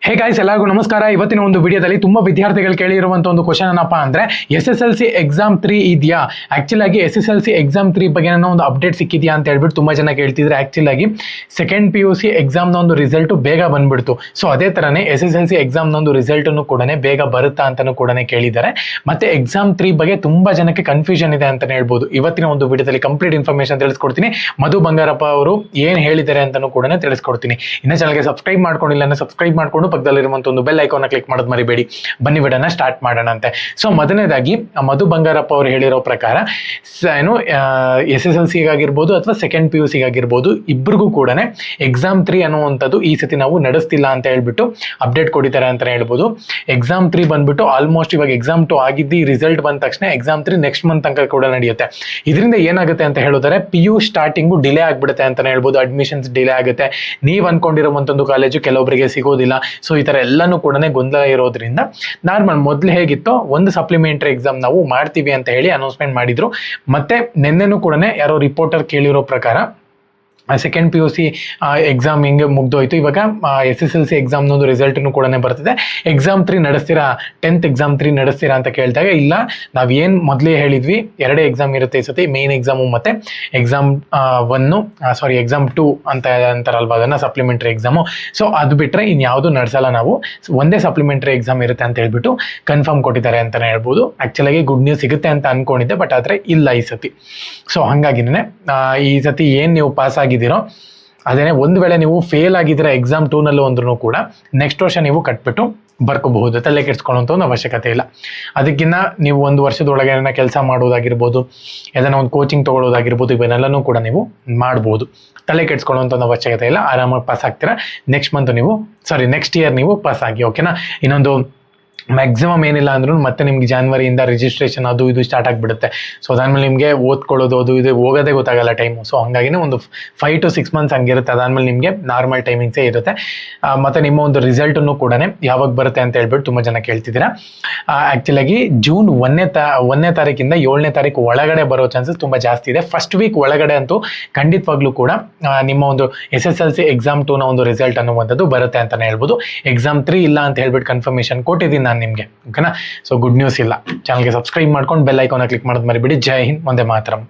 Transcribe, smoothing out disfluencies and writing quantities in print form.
Hey guys, ಎಲ್ಲರಿಗೂ ನಮಸ್ಕಾರ. ಇವತ್ತಿನ ಒಂದು ವಿಡಿಯೋದಲ್ಲಿ ತುಂಬಾ ವಿದ್ಯಾರ್ಥಿಗಳು ಕೇಳಿರುವಂತ ಒಂದು ಕ್ವಶನ್ ಏನಪ್ಪಾ ಅಂದ್ರೆ SSLC ಎಕ್ಸಾಮ್ 3 ಇದೆಯಾ. ಆಕ್ಚುಲ್ ಆಗಿ SSLC ಎಕ್ಸಾಮ್ 3 ಬಗ್ಗೆ ಒಂದು ಅಪ್ಡೇಟ್ ಸಿಕ್ಕಿದ್ಯಾ ಅಂತ ಹೇಳ್ಬಿಟ್ಟು ತುಂಬಾ ಜನ ಕೇಳ್ತಿದ್ರೆ. ಆಕ್ಚುಲ್ ಆಗಿ ಸೆಕೆಂಡ್ PUC ಎಕ್ಸಾಮ್ ನ ಒಂದು ರಿಸಲ್ಟ್ ಬೇಗ ಬಂದ್ಬಿಡ್ತು. ಸೊ ಅದೇ ತರನೇ SSLC ಎಕ್ಸಾಮ್ ನ ಒಂದು ರಿಸಲ್ಟ್ ಕೂಡ ಬೇಗ ಬರುತ್ತಾ ಅಂತಾನು ಕೂಡ ಕೇಳಿದ್ದಾರೆ. ಮತ್ತೆ ಎಕ್ಸಾಮ್ 3 ಬಗ್ಗೆ ತುಂಬಾ ಜನಕ್ಕೆ ಕನ್ಫ್ಯೂಷನ್ ಇದೆ ಅಂತಾನೆ ಹೇಳ್ಬೋದು. ಇವತ್ತಿನ ಒಂದು ವಿಡಿಯೋದಲ್ಲಿ ಕಂಪ್ಲೀಟ್ ಇನ್ಫಾರ್ಮೇಶನ್ ತಿಳಿಸ್ಕೊಡ್ತೀನಿ. ಮಧು ಬಂಗಾರಪ್ಪ ಅವರು ಏನ್ ಹೇಳಿದ್ದಾರೆ ಅಂತಾನು ಕೂಡ ತಿಳಿಸ್ಕೊಡ್ತೀನಿ. ಇನ್ನ ಚಾನಲ್ಗೆ ಸಬ್ಸ್ಕ್ರೈಬ್ ಮಾಡ್ಕೊಂಡಿಲ್ಲ ಅಂದ್ರೆ ಸಬ್ಸ್ಕ್ರೈಬ್ ಮಾಡ್ಕೊಂಡು ಪಕ್ಕದಲ್ಲಿರುವಂತ ಒಂದು ಬೆಲ್ ಐಕಾನ್ ಕ್ಲಿಕ್ ಮಾಡೋದು ಮರಿಬೇಡಿ. ಬನ್ನಿ ವಿಡಿಯೋನ ಸ್ಟಾರ್ಟ್ ಮಾಡೋಣ ಅಂತೆ. ಸೊ ಮೊದಲನೇದಾಗಿ ಮಧು ಬಂಗಾರಪ್ಪ ಅವರು ಹೇಳಿರೋ ಪ್ರಕಾರ ಏನು SSLC ಆಗಿರ್ಬೋದು ಅಥವಾ ಸೆಕೆಂಡ್ PUC ಆಗಿರ್ಬೋದು ಇಬ್ಬರಿಗೂ ಕೂಡ ಎಕ್ಸಾಮ್ 3 ಅನ್ನುವಂಥದ್ದು ಈ ಸತಿ ನಾವು ನಡೆಸ್ತಿಲ್ಲ ಅಂತ ಹೇಳ್ಬಿಟ್ಟು ಅಪ್ಡೇಟ್ ಕೊಡಿದ್ದಾರೆ ಅಂತಾನೆ ಹೇಳ್ಬೋದು. ಎಕ್ಸಾಮ್ 3 ಬಂದ್ಬಿಟ್ಟು ಆಲ್ಮೋಸ್ಟ್ ಇವಾಗ ಎಕ್ಸಾಮ್ 2 ಆಗಿದ್ದು ರಿಸಲ್ಟ್ ಬಂದ ತಕ್ಷಣ ಎಕ್ಸಾಮ್ 3 ನೆಕ್ಸ್ಟ್ ಮಂತ್ ತನಕ ಕೂಡ ನಡೆಯುತ್ತೆ. ಇದರಿಂದ ಏನಾಗುತ್ತೆ ಅಂತ ಹೇಳಿದ್ರೆ PU ಸ್ಟಾರ್ಟಿಂಗು ಡಿಲೇ ಆಗ್ಬಿಡುತ್ತೆ ಅಂತಾನೆ ಹೇಳ್ಬೋದು. ಅಡ್ಮಿಷನ್ಸ್ ಡಿಲೇ ಆಗುತ್ತೆ. ನೀವು ಅನ್ಕೊಂಡಿರುವಂತದ್ದು ಕಾಲೇಜು ಕೆಲವೊಬ್ಬರಿಗೆ ಸಿಗೋದಿಲ್ಲ. ಸೊ ಈ ತರ ಎಲ್ಲಾನು ಕೂಡ ಗೊಂದಲ ಇರೋದ್ರಿಂದ ನಾರ್ಮಲ್ ಮೊದಲು ಹೇಗಿತ್ತೋ ಒಂದು ಸಪ್ಲಿಮೆಂಟರಿ ಎಕ್ಸಾಮ್ ನಾವು ಮಾಡ್ತೀವಿ ಅಂತ ಹೇಳಿ ಅನೌನ್ಸ್ಮೆಂಟ್ ಮಾಡಿದ್ರು. ಮತ್ತೆ ನಿನ್ನೆನೂ ಕೂಡ ಯಾರೋ ರಿಪೋರ್ಟರ್ ಕೇಳಿರೋ ಪ್ರಕಾರ ಸೆಕೆಂಡ್ PUC ಎಕ್ಸಾಮ್ ಹಿಂಗೆ ಮುಗ್ದೋಯ್ತು. ಇವಾಗ SSLC ಎಕ್ಸಾಮ್ ಒಂದು ರಿಸಲ್ಟ್ ಕೂಡ ಬರ್ತಿದೆ. ಎಕ್ಸಾಮ್ 3 ನಡೆಸ್ತೀರಾ, 10th ಎಕ್ಸಾಮ್ 3 ನಡೆಸ್ತೀರಾ ಅಂತ ಕೇಳಿದಾಗ ಇಲ್ಲ, ನಾವೇನು ಮೊದಲೇ ಹೇಳಿದ್ವಿ 2 ಎಕ್ಸಾಮ್ ಇರುತ್ತೆ ಈ ಸತಿ, ಮೇನ್ ಎಕ್ಸಾಮು ಮತ್ತೆ ಎಕ್ಸಾಮ್ ಎಕ್ಸಾಮ್ 2 ಅಂತ ಅಂತಾರಲ್ವಾ, ಅದನ್ನ ಸಪ್ಲಿಮೆಂಟರಿ ಎಕ್ಸಾಮು. ಸೊ ಅದು ಬಿಟ್ರೆ ಇನ್ಯಾವುದು ನಡೆಸಲ್ಲ, ನಾವು ಒಂದೇ ಸಪ್ಲಿಮೆಂಟರಿ ಎಕ್ಸಾಮ್ ಇರುತ್ತೆ ಅಂತ ಹೇಳ್ಬಿಟ್ಟು ಕನ್ಫರ್ಮ್ ಕೊಟ್ಟಿದ್ದಾರೆ ಅಂತಾನೆ ಹೇಳ್ಬೋದು. ಆಕ್ಚುಲಾಗಿ ಗುಡ್ ನ್ಯೂಸ್ ಸಿಗುತ್ತೆ ಅಂತ ಅನ್ಕೊಂಡಿದ್ದೆ, ಬಟ್ ಆದ್ರೆ ಇಲ್ಲ ಈ ಸತಿ. ಸೊ ಹಂಗಾಗಿನೇ ಈ ಸತಿ ಏನ್ ನೀವು ಪಾಸ್ ಆಗಿದ್ದೀರೋ ಅದೇನೆ, ಒಂದು ವೇಳೆ ನೀವು ಫೇಲ್ ಆಗಿದ್ರೆ ಎಕ್ಸಾಮ್ 2 ನಲ್ಲೂ ಅಂದ್ರೂ ಕೂಡ ನೆಕ್ಸ್ಟ್ ವರ್ಷ ನೀವು ಕಟ್ಬಿಟ್ಟು ಬರ್ಕೋಬಹುದು. ತಲೆ ಕೆಡ್ಸ್ಕೊಳ್ಳೋಂಥ ಒಂದು ಅವಶ್ಯಕತೆ ಇಲ್ಲ. ಅದಕ್ಕಿಂತ ನೀವು ಒಂದು ವರ್ಷದೊಳಗೆ ಕೆಲಸ ಮಾಡೋದಾಗಿರ್ಬೋದು, ಏದನ್ನ ಒಂದು ಕೋಚಿಂಗ್ ತೊಗೊಳ್ಳೋದಾಗಿರ್ಬೋದು, ಇವನ್ನೆಲ್ಲನೂ ಕೂಡ ನೀವು ಮಾಡ್ಬೋದು. ತಲೆ ಕೆಡ್ಸ್ಕೊಳ್ಳೋಂಥ ಒಂದು ಅವಶ್ಯಕತೆ ಇಲ್ಲ. ಆರಾಮಾಗಿ ಪಾಸ್ ಆಗ್ತೀರಾ. ನೆಕ್ಸ್ಟ್ ಇಯರ್ ನೀವು ಪಾಸ್ ಆಗಿ, ಓಕೆನಾ. ಇನ್ನೊಂದು ಮ್ಯಾಕ್ಸಿಮಮ್ ಏನಿಲ್ಲ ಅಂದ್ರೂ ಮತ್ತೆ ನಿಮ್ಗೆ ಜಾನ್ವರಿಯಿಂದ ರಿಜಿಸ್ಟ್ರೇಷನ್ ಅದು ಇದು ಸ್ಟಾರ್ಟ್ ಆಗಿಬಿಡುತ್ತೆ. ಸೊ ಅದಾದ್ಮೇಲೆ ನಿಮಗೆ ಓದ್ಕೊಳ್ಳೋದು ಅದು ಇದು ಹೋಗೋದೇ ಗೊತ್ತಾಗಲ್ಲ ಟೈಮು. ಸೊ ಹಂಗಾಗಿನೇ ಒಂದು 5 to 6 months ಹಂಗಿರುತ್ತೆ. ಅದಾದ್ಮೇಲೆ ನಿಮಗೆ ನಾರ್ಮಲ್ ಟೈಮಿಂಗ್ಸೇ ಇರುತ್ತೆ. ಮತ್ತು ನಿಮ್ಮ ಒಂದು ರಿಸಲ್ಟನ್ನು ಕೂಡ ಯಾವಾಗ ಬರುತ್ತೆ ಅಂತ ಹೇಳ್ಬಿಟ್ಟು ತುಂಬ ಜನ ಕೇಳ್ತಿದ್ದೀರಾ. ಆ್ಯಕ್ಚುಲಾಗಿ ಜೂನ್ 1ನೇ ತಾರೀಕಿಂದ 7ನೇ ತಾರೀಕು ಒಳಗಡೆ ಬರೋ ಚಾನ್ಸಸ್ ತುಂಬ ಜಾಸ್ತಿ ಇದೆ. ಫಸ್ಟ್ ವೀಕ್ ಒಳಗಡೆ ಅಂತೂ ಖಂಡಿತವಾಗ್ಲೂ ಕೂಡ ನಿಮ್ಮ ಒಂದು SSLC ಎಕ್ಸಾಮ್ 2 ನ ಒಂದು ರಿಸಲ್ಟ್ ಅನ್ನುವಂಥದ್ದು ಬರುತ್ತೆ ಅಂತಲೇ ಹೇಳ್ಬೋದು. ಎಕ್ಸಾಮ್ 3 ಇಲ್ಲ ಅಂತ ಹೇಳ್ಬಿಟ್ಟು ಕನ್ಫರ್ಮೇಷನ್ ಕೊಟ್ಟಿದ್ದೀನಿ ನಾನು ನಿಮಗೆ, ಓಕೆನಾ. ಸೊ ಗುಡ್ ನ್ಯೂಸ್ ಇಲ್ಲ. ಚಾನಲ್ಗೆ ಸಬ್ಸ್ಕ್ರೈಬ್ ಮಾಡ್ಕೊಂಡು ಬೆಲ್ ಐಕಾನ್ ಕ್ಲಿಕ್ ಮಾಡೋದು ಮರಿಬೇಡಿ. ಜೈ ಹಿಂದ್, ವಂದೇ ಮಾತರಂ.